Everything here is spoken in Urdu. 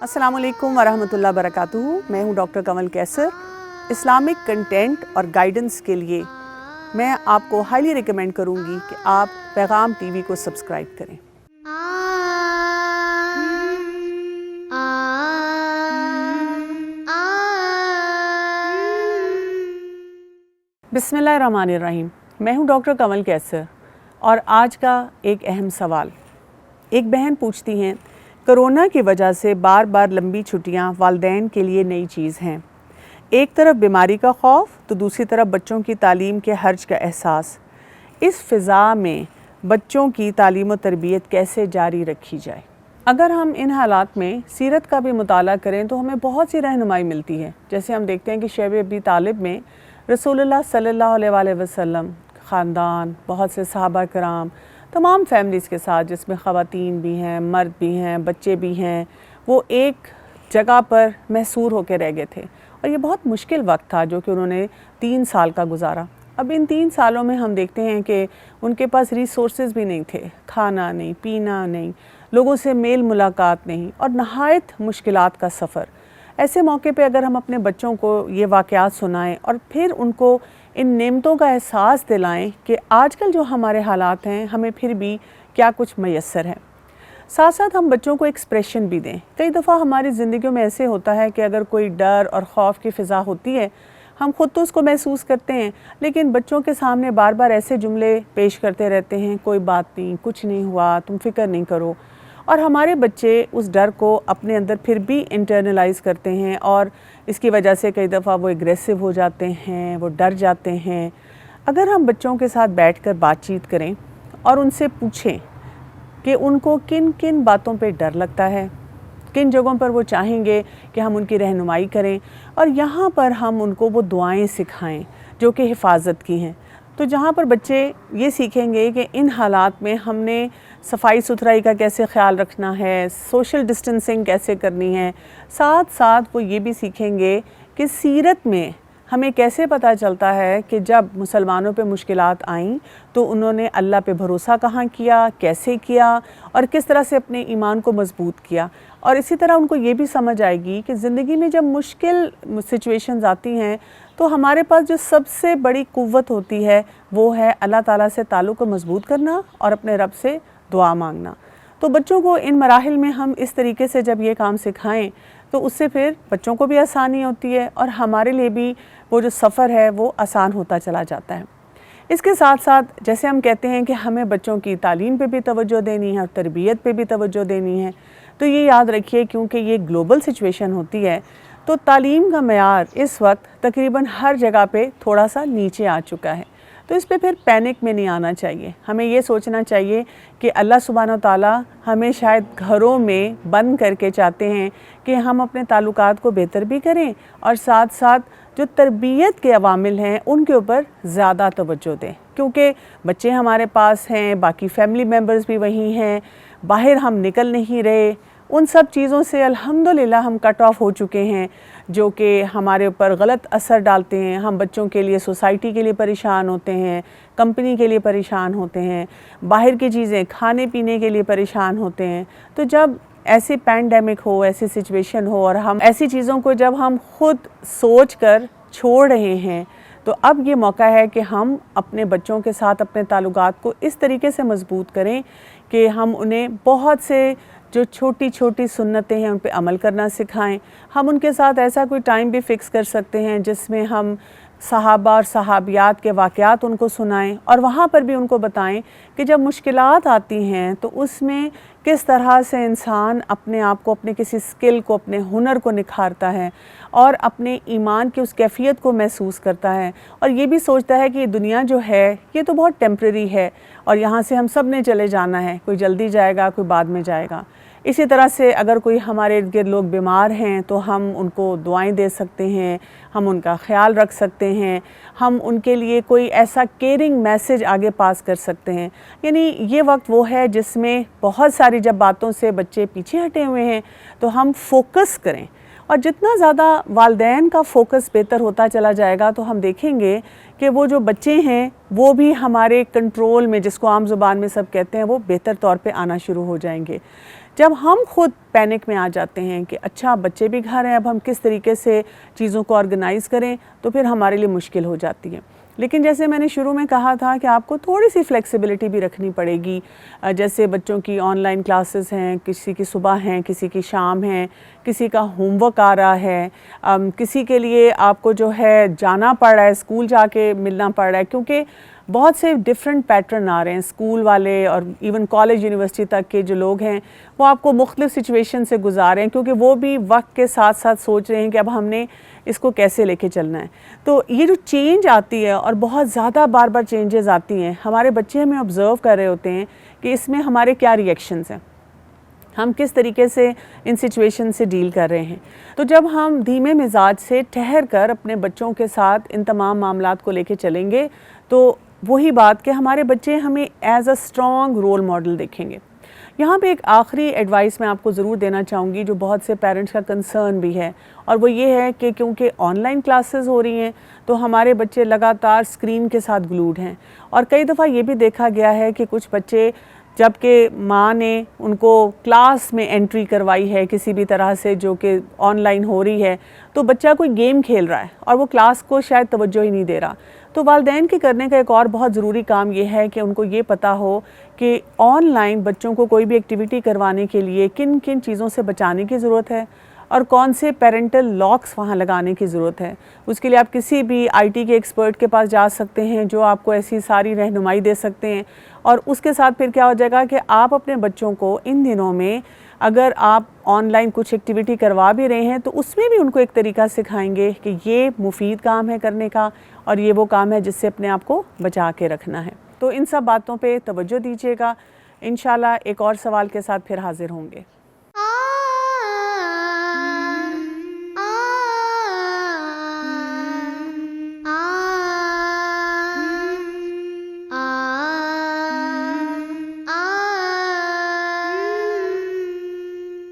السلام علیکم ورحمۃ اللہ وبرکاتہ. میں ہوں ڈاکٹر کنول کیسر. اسلامک کنٹینٹ اور گائیڈنس کے لیے میں آپ کو ہائیلی ریکمینڈ کروں گی کہ آپ پیغام ٹی وی کو سبسکرائب کریں. بسم اللہ الرحمن الرحیم. میں ہوں ڈاکٹر کنول کیسر اور آج کا ایک اہم سوال. ایک بہن پوچھتی ہیں کرونا کی وجہ سے بار بار لمبی چھٹیاں والدین کے لیے نئی چیز ہیں. ایک طرف بیماری کا خوف تو دوسری طرف بچوں کی تعلیم کے حرج کا احساس. اس فضا میں بچوں کی تعلیم و تربیت کیسے جاری رکھی جائے؟ اگر ہم ان حالات میں سیرت کا بھی مطالعہ کریں تو ہمیں بہت سی رہنمائی ملتی ہے. جیسے ہم دیکھتے ہیں کہ شیب ابی طالب میں رسول اللہ صلی اللہ علیہ وآلہ وسلم خاندان، بہت سے صحابہ کرام، تمام فیملیز کے ساتھ جس میں خواتین بھی ہیں، مرد بھی ہیں، بچے بھی ہیں، وہ ایک جگہ پر محصور ہو کے رہ گئے تھے. اور یہ بہت مشکل وقت تھا جو کہ انہوں نے 3 سال کا گزارا. اب ان 3 سالوں میں ہم دیکھتے ہیں کہ ان کے پاس ریسورسز بھی نہیں تھے، کھانا نہیں، پینا نہیں، لوگوں سے میل ملاقات نہیں، اور نہایت مشکلات کا سفر. ایسے موقع پہ اگر ہم اپنے بچوں کو یہ واقعات سنائیں اور پھر ان کو ان نعمتوں کا احساس دلائیں کہ آج کل جو ہمارے حالات ہیں ہمیں پھر بھی کیا کچھ میسر ہے، ساتھ ساتھ ہم بچوں کو ایکسپریشن بھی دیں. کئی دفعہ ہماری زندگیوں میں ایسے ہوتا ہے کہ اگر کوئی ڈر اور خوف کی فضا ہوتی ہے ہم خود تو اس کو محسوس کرتے ہیں، لیکن بچوں کے سامنے بار بار ایسے جملے پیش کرتے رہتے ہیں، کوئی بات نہیں، کچھ نہیں ہوا، تم فکر نہیں کرو. اور ہمارے بچے اس ڈر کو اپنے اندر پھر بھی انٹرنلائز کرتے ہیں اور اس کی وجہ سے کئی دفعہ وہ اگریسو ہو جاتے ہیں، وہ ڈر جاتے ہیں. اگر ہم بچوں کے ساتھ بیٹھ کر بات چیت کریں اور ان سے پوچھیں کہ ان کو کن کن باتوں پہ ڈر لگتا ہے، کن جگہوں پر وہ چاہیں گے کہ ہم ان کی رہنمائی کریں، اور یہاں پر ہم ان کو وہ دعائیں سکھائیں جو کہ حفاظت کی ہیں، تو جہاں پر بچے یہ سیکھیں گے کہ ان حالات میں ہم نے صفائی ستھرائی کا کیسے خیال رکھنا ہے، سوشل ڈسٹنسنگ کیسے کرنی ہے. ساتھ ساتھ وہ یہ بھی سیکھیں گے کہ سیرت میں ہمیں کیسے پتہ چلتا ہے کہ جب مسلمانوں پہ مشکلات آئیں تو انہوں نے اللہ پہ بھروسہ کہاں کیا، کیسے کیا، اور کس طرح سے اپنے ایمان کو مضبوط کیا. اور اسی طرح ان کو یہ بھی سمجھ آئے گی کہ زندگی میں جب مشکل سچویشنز آتی ہیں تو ہمارے پاس جو سب سے بڑی قوت ہوتی ہے وہ ہے اللہ تعالیٰ سے تعلق کو مضبوط کرنا اور اپنے رب سے دعا مانگنا. تو بچوں کو ان مراحل میں ہم اس طریقے سے جب یہ کام سکھائیں تو اس سے پھر بچوں کو بھی آسانی ہوتی ہے اور ہمارے لیے بھی وہ جو سفر ہے وہ آسان ہوتا چلا جاتا ہے. اس کے ساتھ ساتھ جیسے ہم کہتے ہیں کہ ہمیں بچوں کی تعلیم پہ بھی توجہ دینی ہے اور تربیت پہ بھی توجہ دینی ہے، تو یہ یاد رکھیے کیونکہ یہ گلوبل سچویشن ہوتی ہے تو تعلیم کا معیار اس وقت تقریباً ہر جگہ پہ تھوڑا سا نیچے آ چکا ہے. تو اس پہ پھر پینک میں نہیں آنا چاہیے. ہمیں یہ سوچنا چاہیے کہ اللہ سبحانہ و تعالیٰ ہمیں شاید گھروں میں بند کر کے چاہتے ہیں کہ ہم اپنے تعلقات کو بہتر بھی کریں اور ساتھ ساتھ جو تربیت کے عوامل ہیں ان کے اوپر زیادہ توجہ دیں، کیونکہ بچے ہمارے پاس ہیں، باقی فیملی ممبرز بھی وہی ہیں، باہر ہم نکل نہیں رہے. ان سب چیزوں سے الحمدللہ ہم کٹ آف ہو چکے ہیں جو کہ ہمارے اوپر غلط اثر ڈالتے ہیں. ہم بچوں کے لیے سوسائٹی کے لیے پریشان ہوتے ہیں، کمپنی کے لیے پریشان ہوتے ہیں، باہر کی چیزیں کھانے پینے کے لیے پریشان ہوتے ہیں. تو جب ایسی پینڈیمک ہو، ایسی سچویشن ہو اور ہم ایسی چیزوں کو جب ہم خود سوچ کر چھوڑ رہے ہیں تو اب یہ موقع ہے کہ ہم اپنے بچوں کے ساتھ اپنے تعلقات کو اس طریقے سے مضبوط کریں کہ ہم انہیں بہت سے جو چھوٹی چھوٹی سنتیں ہیں ان پہ عمل کرنا سکھائیں. ہم ان کے ساتھ ایسا کوئی ٹائم بھی فکس کر سکتے ہیں جس میں ہم صحابہ اور صحابیات کے واقعات ان کو سنائیں اور وہاں پر بھی ان کو بتائیں کہ جب مشکلات آتی ہیں تو اس میں کس طرح سے انسان اپنے آپ کو، اپنے کسی سکل کو، اپنے ہنر کو نکھارتا ہے اور اپنے ایمان کی اس کیفیت کو محسوس کرتا ہے اور یہ بھی سوچتا ہے کہ یہ دنیا جو ہے یہ تو بہت ٹیمپریری ہے اور یہاں سے ہم سب نے چلے جانا ہے، کوئی جلدی جائے گا، کوئی بعد میں جائے گا. اسی طرح سے اگر کوئی ہمارے ارد گرد لوگ بیمار ہیں تو ہم ان کو دعائیں دے سکتے ہیں، ہم ان کا خیال رکھ سکتے ہیں، ہم ان کے لیے کوئی ایسا کیئرنگ میسج آگے پاس کر سکتے ہیں. یعنی یہ وقت وہ ہے جس میں بہت ساری جب باتوں سے بچے پیچھے ہٹے ہوئے ہیں تو ہم فوکس کریں، اور جتنا زیادہ والدین کا فوکس بہتر ہوتا چلا جائے گا تو ہم دیکھیں گے کہ وہ جو بچے ہیں وہ بھی ہمارے کنٹرول میں، جس کو عام زبان میں سب کہتے ہیں، وہ بہتر طور پہ آنا شروع ہو جائیں گے. جب ہم خود پینک میں آ جاتے ہیں کہ اچھا بچے بھی گھر ہیں، اب ہم کس طریقے سے چیزوں کو آرگنائز کریں، تو پھر ہمارے لیے مشکل ہو جاتی ہے۔ لیکن جیسے میں نے شروع میں کہا تھا کہ آپ کو تھوڑی سی فلیکسیبلٹی بھی رکھنی پڑے گی، جیسے بچوں کی آن لائن کلاسز ہیں، کسی کی صبح ہیں، کسی کی شام ہیں، کسی کا ہوم ورک آ رہا ہے، کسی کے لیے آپ کو جو ہے جانا پڑ رہا ہے، اسکول جا کے ملنا پڑ رہا ہے، کیونکہ بہت سے ڈیفرنٹ پیٹرن آ رہے ہیں اسکول والے اور ایون کالج یونیورسٹی تک کے جو لوگ ہیں وہ آپ کو مختلف سچویشن سے گزارے ہیں، کیونکہ وہ بھی وقت کے ساتھ ساتھ سوچ رہے ہیں کہ اب ہم نے اس کو کیسے لے کے چلنا ہے۔ تو یہ جو چینج آتی ہے اور بہت زیادہ بار بار چینجز آتی ہیں، ہمارے بچے ہمیں آبزرو کر رہے ہوتے ہیں کہ اس میں ہمارے کیا ریئیکشنز ہیں، ہم کس طریقے سے ان سچویشن سے ڈیل کر رہے ہیں۔ تو جب ہم دھیمے مزاج سے ٹھہر کر اپنے بچوں کے ساتھ ان تمام معاملات کو لے کے چلیں گے تو وہی بات کہ ہمارے بچے ہمیں as a strong role model دیکھیں گے۔ یہاں پہ ایک آخری ایڈوائس میں آپ کو ضرور دینا چاہوں گی جو بہت سے پیرنٹس کا کنسرن بھی ہے، اور وہ یہ ہے کہ کیونکہ آن لائن کلاسز ہو رہی ہیں تو ہمارے بچے لگاتار اسکرین کے ساتھ گلوڈ ہیں، اور کئی دفعہ یہ بھی دیکھا گیا ہے کہ کچھ بچے جب کہ ماں نے ان کو کلاس میں انٹری کروائی ہے کسی بھی طرح سے جو کہ آن لائن ہو رہی ہے، تو بچہ کوئی گیم کھیل رہا ہے اور وہ کلاس کو شاید توجہ ہی نہیں دے رہا۔ تو والدین کے کرنے کا ایک اور بہت ضروری کام یہ ہے کہ ان کو یہ پتہ ہو کہ آن لائن بچوں کو کوئی بھی ایکٹیویٹی کروانے کے لیے کن کن چیزوں سے بچانے کی ضرورت ہے اور کون سے پیرنٹل لاکس وہاں لگانے کی ضرورت ہے۔ اس کے لیے آپ کسی بھی آئی ٹی کے ایکسپرٹ کے پاس جا سکتے ہیں جو آپ کو ایسی ساری رہنمائی دے سکتے ہیں، اور اس کے ساتھ پھر کیا ہو جائے گا کہ آپ اپنے بچوں کو ان دنوں میں اگر آپ آن لائن کچھ ایکٹیویٹی کروا بھی رہے ہیں تو اس میں بھی ان کو ایک طریقہ سکھائیں گے کہ یہ مفید کام ہے کرنے کا اور یہ وہ کام ہے جس سے اپنے آپ کو بچا کے رکھنا ہے۔ تو ان سب باتوں پہ توجہ دیجیے گا۔ انشاءاللہ ایک اور سوال کے ساتھ پھر حاضر ہوں گے۔